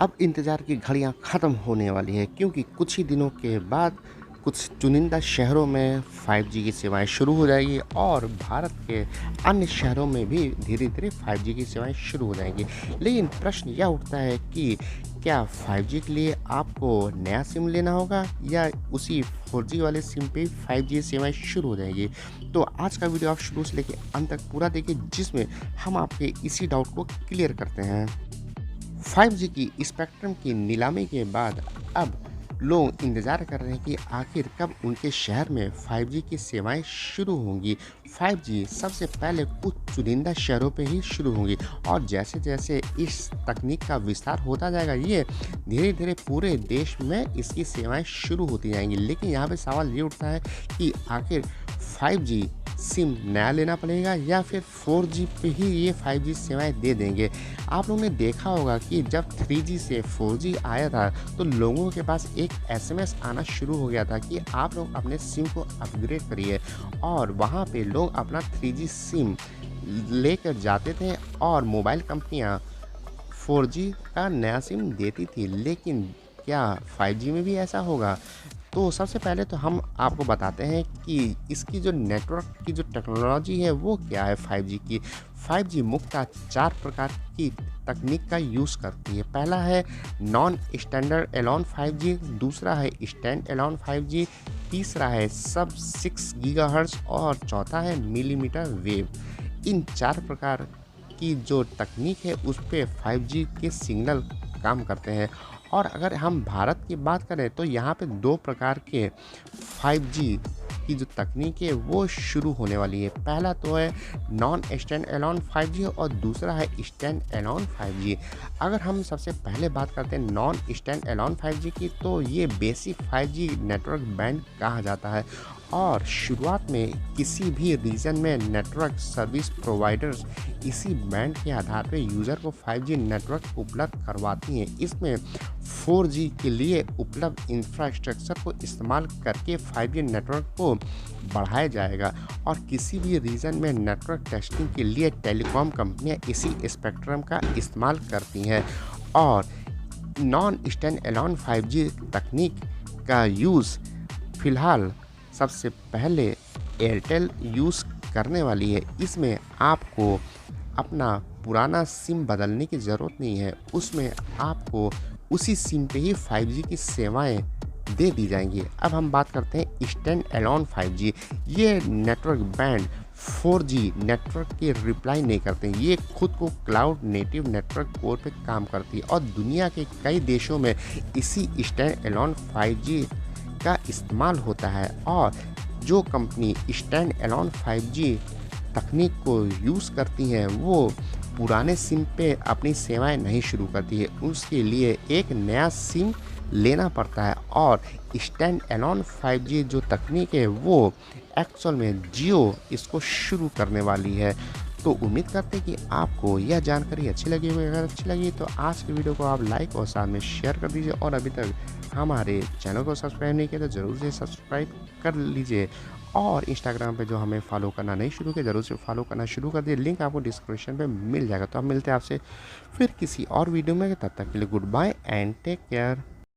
अब इंतज़ार की घड़ियां ख़त्म होने वाली है क्योंकि कुछ ही दिनों के बाद कुछ चुनिंदा शहरों में 5G की सेवाएं शुरू हो जाएगी और भारत के अन्य शहरों में भी धीरे-धीरे 5G की सेवाएं शुरू हो जाएंगी। लेकिन प्रश्न यह उठता है कि क्या 5G के लिए आपको नया सिम लेना होगा या उसी 4G वाले सिम पे 5G सेवाएं शुरू हो जाएंगी? तो आज का वीडियो आप शुरू से लेकर अंत तक पूरा देखिए, जिसमें हम आपके इसी डाउट को क्लियर करते हैं। 5G की स्पेक्ट्रम की नीलामी के बाद अब लोग इंतज़ार कर रहे हैं कि आखिर कब उनके शहर में 5G की सेवाएं शुरू होंगी। 5G सबसे पहले कुछ चुनिंदा शहरों पे ही शुरू होंगी और जैसे-जैसे इस तकनीक का विस्तार होता जाएगा, ये धीरे-धीरे पूरे देश में इसकी सेवाएं शुरू होती जाएँगी। लेकिन यहाँ पे सवाल ये उठता है कि आखिर 5G सिम नया लेना पड़ेगा या फिर 4G पे ही ये 5G सेवाएं दे देंगे। आप लोगों ने देखा होगा कि जब 3G से 4G आया था तो लोगों के पास एक एसएमएस आना शुरू हो गया था कि आप लोग अपने सिम को अपग्रेड करिए, और वहाँ पे लोग अपना 3G सिम लेकर जाते थे और मोबाइल कंपनियाँ 4G का नया सिम देती थी। लेकिन क्या 5G में भी ऐसा होगा? तो सबसे पहले तो हम आपको बताते हैं कि इसकी जो नेटवर्क की जो टेक्नोलॉजी है वो क्या है 5G की। 5G मुख्यतः 4 प्रकार की तकनीक का यूज़ करती है। पहला है नॉन स्टैंडर्ड एलोन 5G, दूसरा है स्टैंड एलोन 5G, तीसरा है सब 6 गीगाहर्ट्ज़ और चौथा है मिलीमीटर वेव। इन 4 प्रकार की जो तकनीक है उस पे 5G के सिग्नल काम करते हैं। और अगर हम भारत की बात करें तो यहाँ पे 2 प्रकार के 5G की जो तकनीक है वो शुरू होने वाली है। पहला तो है नॉन स्टैंड एलोन 5G और दूसरा है स्टैंड एलोन 5G। अगर हम सबसे पहले बात करते हैं नॉन स्टैंड एलोन 5G की, तो ये बेसिक 5G नेटवर्क बैंड कहा जाता है और शुरुआत में किसी भी रीजन में नेटवर्क सर्विस प्रोवाइडर्स इसी बैंड के आधार पर यूज़र को 5G नेटवर्क उपलब्ध करवाती हैं। इसमें 4G के लिए उपलब्ध इंफ्रास्ट्रक्चर को इस्तेमाल करके 5G नेटवर्क को बढ़ाया जाएगा और किसी भी रीजन में नेटवर्क टेस्टिंग के लिए टेलीकॉम कंपनियां इसी स्पेक्ट्रम का इस्तेमाल करती हैं। और नॉन स्टैंड एलोन 5G तकनीक का यूज़ फ़िलहाल सबसे पहले एयरटेल यूज़ करने वाली है। इसमें आपको अपना पुराना सिम बदलने की ज़रूरत नहीं है, उसमें आपको उसी सिम पे ही 5G की सेवाएं दे दी जाएंगी। अब हम बात करते हैं स्टैंड एलोन 5G। ये नेटवर्क बैंड 4G नेटवर्क के रिप्लाई नहीं करते हैं, ये खुद को क्लाउड नेटिव नेटवर्क कोर पे काम करती है और दुनिया के कई देशों में इसी स्टैंड एलोन 5G का इस्तेमाल होता है। और जो कंपनी स्टैंड एलोन 5G तकनीक को यूज़ करती हैं वो पुराने सिम पे अपनी सेवाएं नहीं शुरू करती है, उसके लिए एक नया सिम लेना पड़ता है। और स्टैंड एलोन 5G जो तकनीक है वो एक्चुअल में जियो इसको शुरू करने वाली है। तो उम्मीद करते हैं कि आपको यह जानकारी अच्छी लगी होगी। अगर अच्छी लगी तो आज की वीडियो को आप लाइक और साथ में शेयर कर दीजिए, और अभी तक हमारे चैनल को सब्सक्राइब नहीं किया तो ज़रूर से सब्सक्राइब कर लीजिए। और इंस्टाग्राम पे जो हमें फॉलो करना नहीं शुरू किया, ज़रूर से फॉलो करना शुरू कर दिए, लिंक आपको डिस्क्रिप्शन पे मिल जाएगा। तो हम मिलते हैं आपसे फिर किसी और वीडियो में, तब तक के लिए goodbye and take care.